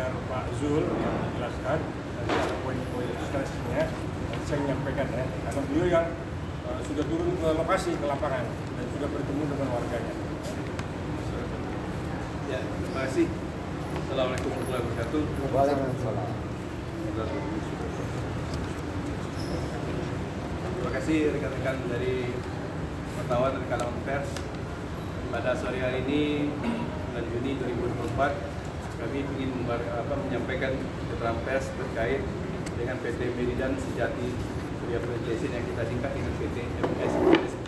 biar Pak Zul yang menjelaskan nanti ada poin-poin substansinya nanti saya menyampaikan ya, karena beliau yang sudah turun ke lokasi, ke lapangan dan sudah bertemu dengan warganya. Ya, terima kasih. Assalamualaikum warahmatullahi wabarakatuh. Waalaikumsalam. Terima kasih rekan-rekan dari wartawan dan kalangan pers. Pada sore hari ini, bulan Juni 2024, kami ingin menyampaikan keterangan pers terkait dengan PT Meridan Sejati Surya Plantation yang kita singkat dengan PT MSSP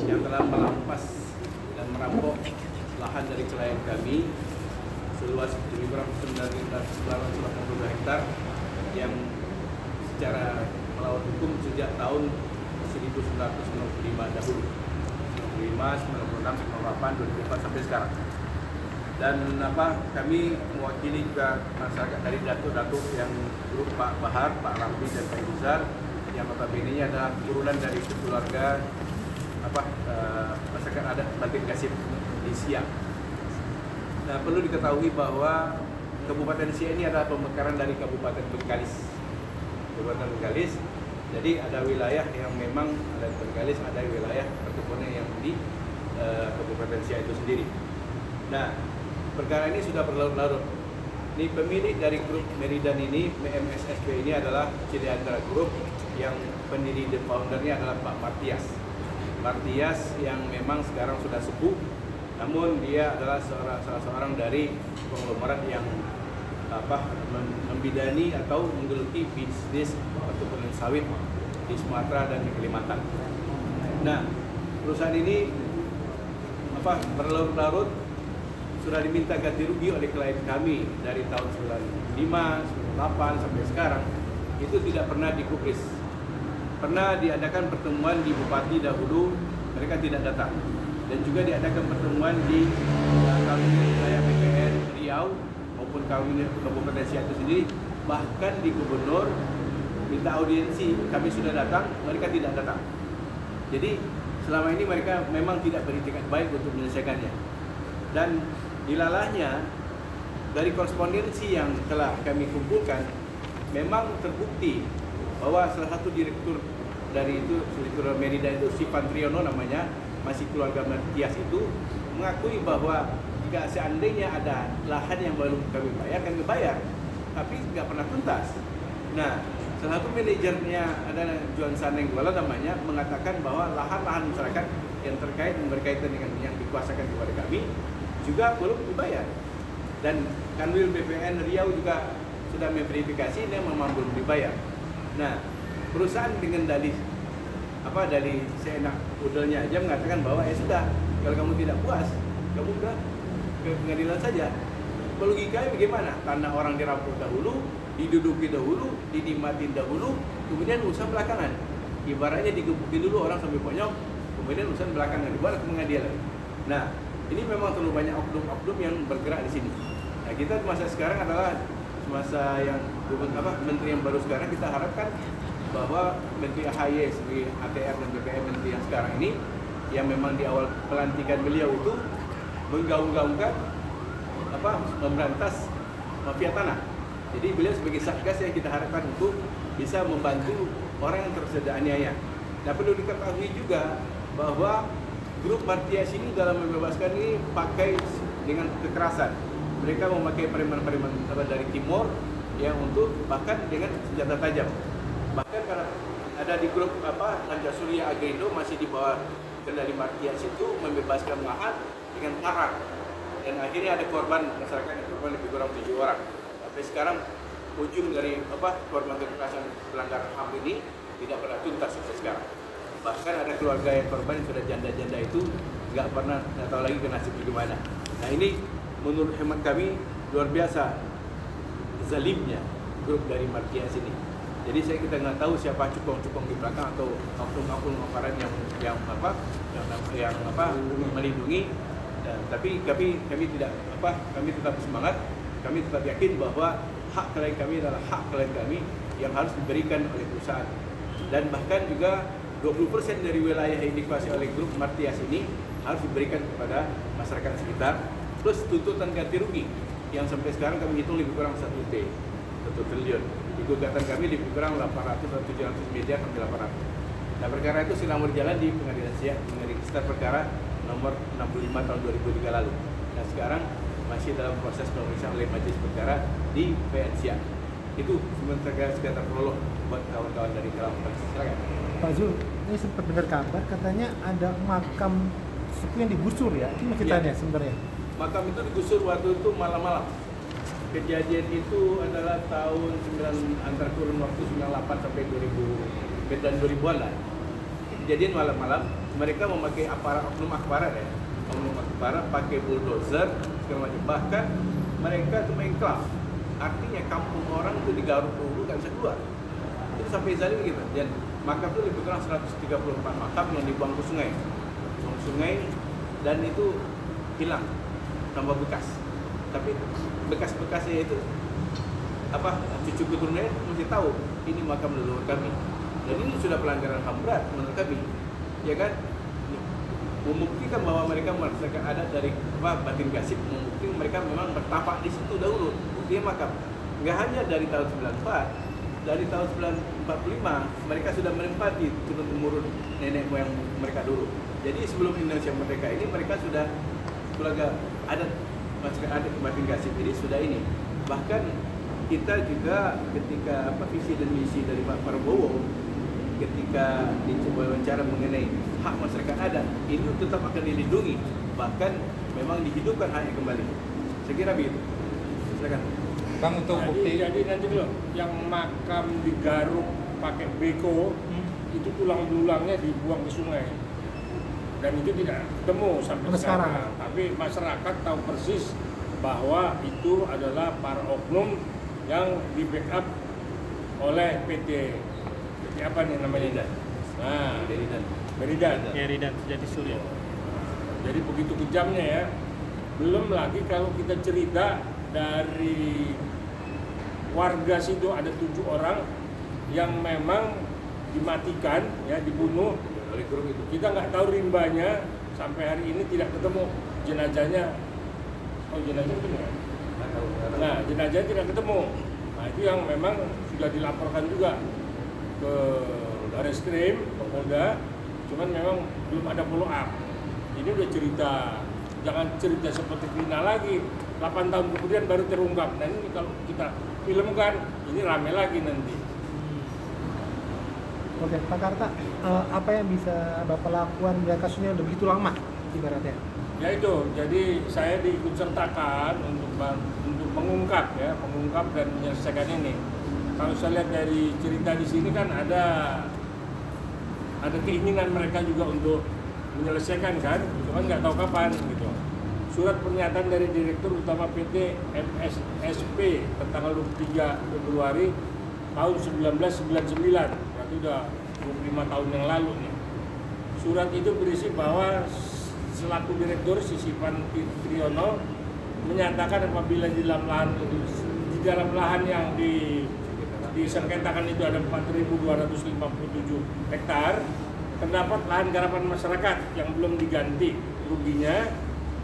yang telah merampas dan merampok lahan dari klien kami seluas lebih kurang 980 hektar yang secara melawan hukum sejak tahun 1995 dahulu, 95, 96, 98, 2004 sampai sekarang. Dan kami mewakili juga masyarakat dari datuk-datuk yang grup Pak Bahar, Pak Ramli dan Pak Izar yang notabene adalah turunan dari keluarga masyarakat adat Batik Gasip di Siak. Nah, perlu diketahui bahwa Kabupaten Siak ini adalah pemekaran dari Kabupaten Bengkalis. Kabupaten Bengkalis, jadi ada wilayah yang memang ada Bengkalis, ada wilayah perkebunan yang di Kabupaten Siak itu sendiri. Nah, perkara ini sudah berlarut-larut. Ini pemilik dari grup Meridan ini, MSSP ini adalah Ciliandra Group yang pendiri dan foundernya adalah Pak Martias. Martias yang memang sekarang sudah sepuh, namun dia adalah salah seorang dari konglomerat yang membidani atau menggeluti bisnis perkebunan sawit di Sumatera dan di Kalimantan. Nah, perusahaan ini berlarut-larut sudah diminta ganti rugi oleh klien kami dari tahun 95, 98 sampai sekarang, itu tidak pernah digubris. Pernah diadakan pertemuan di Bupati dahulu, mereka tidak datang. Dan juga diadakan pertemuan di wilayah BPN Riau maupun Kabupaten Siak itu sendiri, bahkan di Gubernur minta audiensi, kami sudah datang, mereka tidak datang. Jadi selama ini mereka memang tidak beritikat baik untuk menyelesaikannya. Dan dilalahnya dari korespondensi yang telah kami kumpulkan, memang terbukti bahwa salah satu direktur dari itu, direktur Meridan itu, si Pantriono namanya, masih keluarga Martias itu, mengakui bahwa jika seandainya ada lahan yang belum kami bayar, tapi nggak pernah tuntas. Nah, salah satu manajernya adalah Juan Saneng Kuala namanya, mengatakan bahwa lahan-lahan masyarakat yang terkait dan berkaitan dengan yang dikuasakan kepada kami juga belum dibayar. Dan Kanwil BPN Riau juga sudah memverifikasi ini memang belum dibayar. Nah, perusahaan dengan dalih seenak udelnya aja mengatakan bahwa sudah, kalau kamu tidak puas, kamu udah ke pengadilan saja. Logikanya bagaimana? Tanah orang dirampok dahulu, diduduki dahulu, dinikmatin dahulu, kemudian urusan belakangan. Ibaratnya digebukin dulu orang sampai bonyok, kemudian urusan belakangan dibawa ke pengadilan. Nah, ini memang terlalu banyak oknum-oknum yang bergerak di sini. Nah, kita masa sekarang adalah masa yang menteri yang baru sekarang, kita harapkan bahwa Menteri AHY sebagai ATR dan BPM menteri yang sekarang ini, yang memang di awal pelantikan beliau itu menggaung-gaungkan memberantas mafia tanah. Jadi beliau sebagai satgas yang kita harapkan untuk bisa membantu orang yang tersedia aniaya. Nah, perlu diketahui juga bahwa grup Martias ini dalam membebaskan ini pakai dengan kekerasan. Mereka memakai preman-preman dari timur yang untuk bahkan dengan senjata tajam. Bahkan karena ada di grup Raja Surya Agrindo masih di bawah kendali Martias itu membebaskan lahan dengan parang. Dan akhirnya ada korban masyarakat yang korban lebih kurang 7 orang. Sampai sekarang ujung dari korban kekerasan pelanggaran HAM ini tidak pernah tuntas sampai sekarang. Bahkan ada keluarga yang korban yang sudah janda-janda itu nggak tahu lagi ke nasibnya gimana. Nah, ini menurut hemat kami luar biasa zalimnya grup dari Martias ini. Jadi kita nggak tahu siapa cukong-cukong di belakang atau oknum-oknum aparat yang melindungi. Dan, tapi kami tidak kami tetap semangat, kami tetap yakin bahwa hak klien kami adalah hak klien kami yang harus diberikan oleh perusahaan. Dan bahkan juga 20% dari wilayah yang dikuasai oleh grup Martias ini harus diberikan kepada masyarakat sekitar, plus tuntutan ganti rugi. yang sampai sekarang kami hitung lebih kurang 1 triliun. Di gugatan kami lebih kurang 800 atau 700 miliar sampai 800. Nah, perkara itu sedang berjalan di Pengadilan Siak dengan register perkara nomor 65 tahun 2003 lalu. Nah, sekarang masih dalam proses pemeriksaan oleh majelis perkara di PN Siak. Itu sementara sekitar prolog buat kawan-kawan dari Kelampang. Silakan. Pak Zul, ini sempat dengar kabar katanya ada makam sepuh yang digusur ya? Itu ceritanya sebenarnya? Makam itu digusur waktu itu malam-malam. Kejadian itu adalah tahun 9 antara kurun waktu 98 sampai 2000 dan 2000-an lah. Kejadian malam-malam, mereka memakai oknum aparat ya. Oknum aparat pakai bulldozer segala macam. Bahkan mereka itu mengklaf. Artinya kampung orang itu digaruk dulu nggak bisa keluar. Itu sampai zalim gitu. Dan makam itu lebih kurang 134 makam yang dibuang ke sungai. Buang sungai dan itu hilang tambah bekas. Tapi bekas-bekasnya itu cucu keturunannya mesti tahu ini makam leluhur kami. Dan ini sudah pelanggaran HAM berat menurut kami, ya kan? Membuktikan bahwa mereka merasakan adat dari batin gasib, membuktikan mereka memang bertapak di situ dahulu. Buktinya makam. Nggak hanya dari tahun 94, dari tahun 1945 mereka sudah menempati turun-temurun nenek moyang mereka dulu. Jadi sebelum Indonesia merdeka ini mereka sudah keluarga adat masyarakat adat batin gasib ini sudah ini. Bahkan kita juga ketika visi dan misi dari Pak Prabowo ketika dicoba wawancara mengenai hak masyarakat adat ini tetap akan dilindungi, bahkan memang dihidupkan haknya kembali. Saya kira begitu. Silakan. Bang, untuk bukti Jadi nanti dulu yang makam digaruk pakai beko itu tulang belulangnya dibuang ke sungai dan itu tidak ketemu sampai sekarang. Tapi masyarakat tahu persis bahwa itu adalah para oknum yang di backup oleh PT apa nih namanya? Nah, Beridan. Ya, Ridan Sejati Surya. Jadi begitu kejamnya ya. Belum lagi kalau kita cerita dari warga situ ada 7 orang yang memang dimatikan ya, dibunuh oleh grup itu. Kita nggak tahu rimbanya sampai hari ini tidak ketemu jenazahnya. Oh, jenazah itu ya? Nah, jenazahnya tidak ketemu. Nah, itu yang memang sudah dilaporkan juga ke Barreskrim, Polda, cuman memang belum ada follow up. Ini udah cerita, jangan cerita seperti final lagi. 8 tahun kemudian baru terungkap. Nah, ini kalau kita filmkan, ini rame lagi nanti. Oke, Pak Karta, apa yang bisa Bapak lakukan bila kasusnya udah begitu lama ibaratnya? Ya itu, jadi saya diikut sertakan untuk mengungkap dan menyelesaikan ini. Kalau saya lihat dari cerita di sini kan ada keinginan mereka juga untuk menyelesaikan kan, cuman nggak tahu kapan gitu. Surat pernyataan dari Direktur Utama PT MSSP tanggal 23 Februari tahun 1999, berarti udah 25 tahun yang lalu nih. Surat itu berisi bahwa selaku Direktur Sisipan Triyono menyatakan apabila di dalam lahan yang disengketakan itu ada 4.257 hektar, terdapat lahan garapan masyarakat yang belum diganti ruginya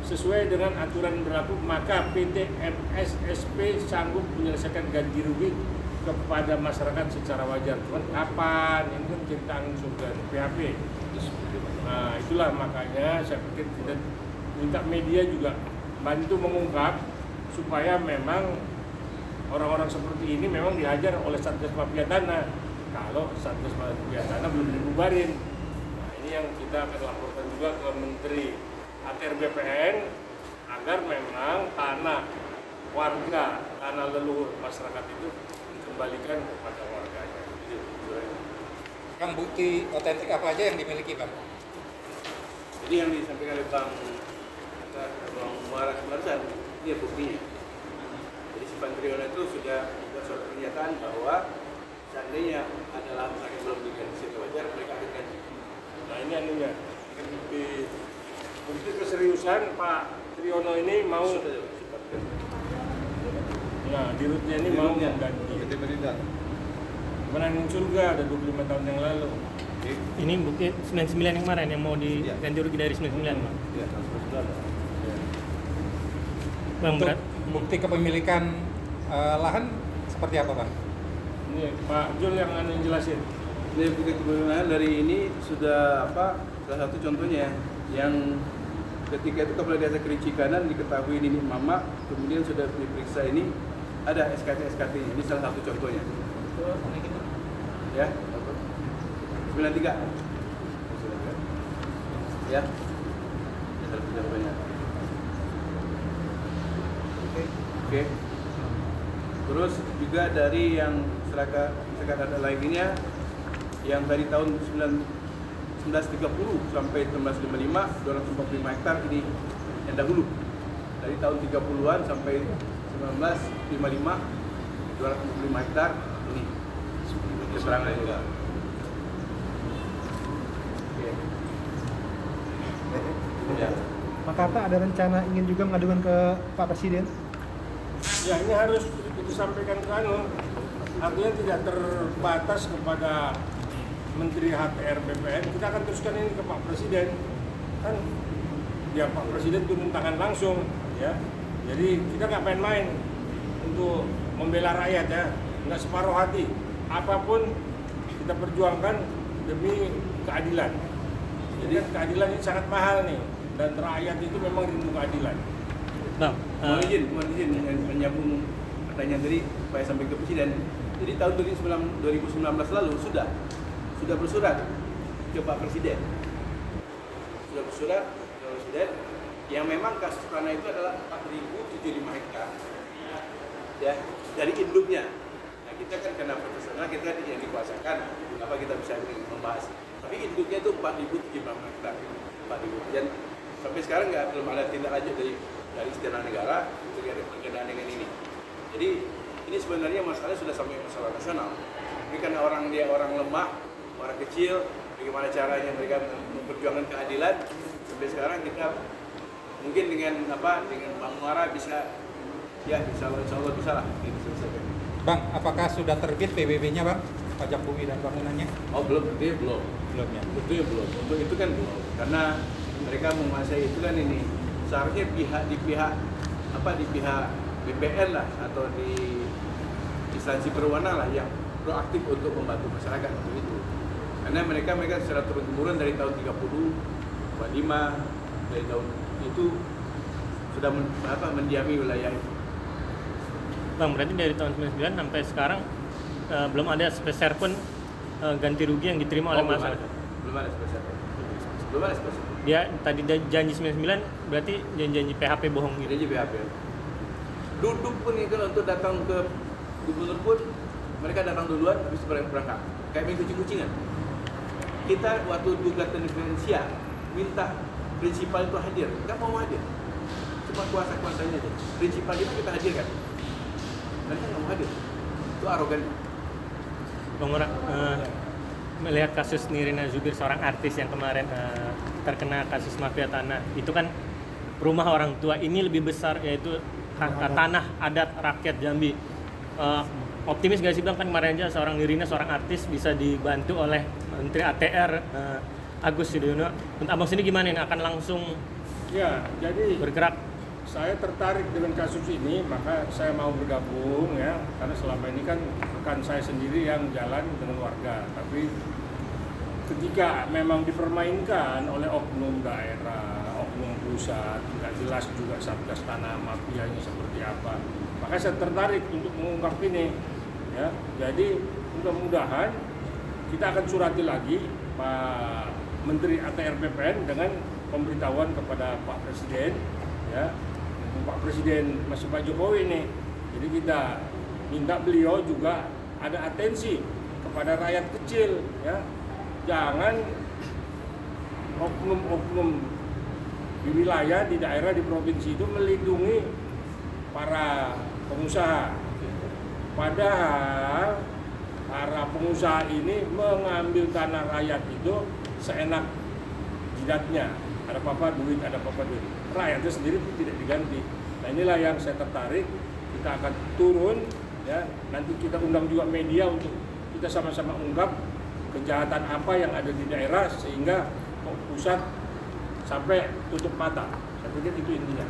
sesuai dengan aturan berlaku, maka PT MSSP sanggup menyelesaikan ganti rugi kepada masyarakat secara wajar. Cuman kapan? Ini kan cerita surga PHP. Nah, itulah makanya saya pikir kita minta media juga bantu mengungkap supaya memang orang-orang seperti ini memang dihajar oleh Satgas Mafia Tanah. Kalau Satgas Mafia Tanah belum dibubarin. Nah, ini yang kita akan laporkan juga ke Menteri ATR BPN agar memang tanah warga, tanah leluhur masyarakat itu dikembalikan kepada warganya. Bang, bukti otentik apa aja yang dimiliki, Bang? Jadi yang disampaikan oleh Bang Muaras barusan, ini ya buktinya. Jadi si Pak Triyono itu sudah membuat suatu pernyataan bahwa seandainya adalah masyarakat belum diganti secara wajar, mereka akan ganti. Nah, ini anunya. Bukti keseriusan Pak Triyono ini mau. Nah, dirutnya ini mau mengganti. Menanggung surga ada 25 tahun yang lalu. Ini bukti 99 yang kemarin yang mau diganti rugi dari 99, Bang. Ya, Untuk Bang, berat. bukti kepemilikan lahan seperti apa, Bang? Ini Pak Jul yang jelasin. Ini bukti kepemilikan dari ini sudah salah satu contohnya yang ketika itu Kepala Desa Kerinci Kanan diketahui ini mama, kemudian sudah diperiksa ini ada SKT-nya. Ini salah satu contohnya. Ya, 93. Ya, ini salah satu contohnya. Oke. Terus juga dari yang sekarang ada lainnya yang dari tahun 1930 sampai 1955 245 hektar ini yang dahulu. Dari tahun 30-an sampai 1955 245 hektar ini keterangan juga. Oke. Ya. Pak Karta ada rencana ingin juga mengadukan ke Pak Presiden? Ya ini harus disampaikan ke artinya tidak terbatas kepada Menteri HTR BPN, kita akan teruskan ini ke Pak Presiden. Kan ya Pak Presiden turun tangan langsung ya. Jadi kita nggak main-main untuk membela rakyat ya, nggak separuh hati. Apapun kita perjuangkan demi keadilan. Jadi kan keadilan ini sangat mahal nih, dan rakyat itu memang rindu keadilan. Bang, Mohon izin menyambung pertanyaan tadi supaya sampai ke Presiden. Jadi tahun 2019 lalu sudah bersurat ke Pak Presiden. Sudah bersurat ke Presiden yang memang kasus tanah itu adalah 4.075 hektar. Ya, dari induknya. Nah, kita kan karena profesional kita yang dikuasakan, apa kita bisa membahas. Tapi induknya itu 4.075 hektar. 4.000. Dan sampai sekarang belum ada tindak lanjut dari Istana Negara untuk ada berkenaan dengan ini. Jadi ini sebenarnya masalahnya sudah sampai masalah nasional. Ini karena orang lemah, orang kecil, bagaimana caranya mereka memperjuangkan keadilan. Sampai sekarang kita mungkin dengan Bang Muara bisa insya Allah bisa lah ini selesaikan. Bang, apakah sudah terbit PBB-nya, Bang? Pajak bumi dan bangunannya? Oh belum, belum ya. Itu belum. Untuk itu kan belum. Karena mereka menguasai itu kan ini. Seharusnya di pihak BPN lah atau di instansi berwenang lah yang proaktif untuk membantu masyarakat untuk itu. Karena mereka secara turun-temurun dari tahun 30, 45 dari tahun itu sudah mendiami wilayah itu. Bang, berarti dari tahun 99 sampai sekarang belum ada sepeser pun ganti rugi yang diterima oleh masyarakat. Belum ada sepeser. Dia tadi janji 99 berarti janji PHP bohong gitu. Janji PHP. Duduk pun itu untuk datang ke gubernur pun mereka datang duluan habis berangkat. Kayak main kucing-kucingan. Kita waktu gugatan diferensial minta prinsipal itu hadir, nggak mau hadir. Cuma kuasa-kuasanya aja. Prinsipal itu kita hadirkan. Mereka nggak mau hadir. Itu arogan. Bang Muara, melihat kasus Nirina Zubir, seorang artis yang kemarin terkena kasus mafia tanah, itu kan rumah orang tua, ini lebih besar yaitu tanah adat rakyat Jambi. Optimis gak sih Bang, kan kemarin aja seorang Nirina, seorang artis bisa dibantu oleh Menteri ATR Agus Yudhoyono. Menurut Abang sini gimana ini, akan langsung Ya, jadi bergerak? saya tertarik dengan kasus ini, maka saya mau bergabung ya, karena selama ini kan rekan saya sendiri yang jalan dengan warga. Tapi ketika memang dipermainkan oleh oknum daerah, oknum pusat, tidak jelas juga satgas tanah mafianya seperti apa, maka saya tertarik untuk mengungkap ini. Ya, jadi mudah-mudahan kita akan surati lagi Pak Menteri ATR BPN dengan pemberitahuan kepada Pak Presiden, ya. Pak Presiden masih Pak Jokowi nih, jadi kita minta beliau juga ada atensi kepada rakyat kecil, ya, jangan oknum-oknum di wilayah, di daerah, di provinsi itu melindungi para pengusaha, padahal para pengusaha ini mengambil tanah rakyat itu seenak jidatnya, ada apa-apa duit, rakyatnya sendiri tidak diganti. Nah inilah yang saya tertarik, kita akan turun ya, nanti kita undang juga media untuk kita sama-sama ungkap kejahatan apa yang ada di daerah sehingga pusat sampai tutup mata. Saya pikir itu intinya.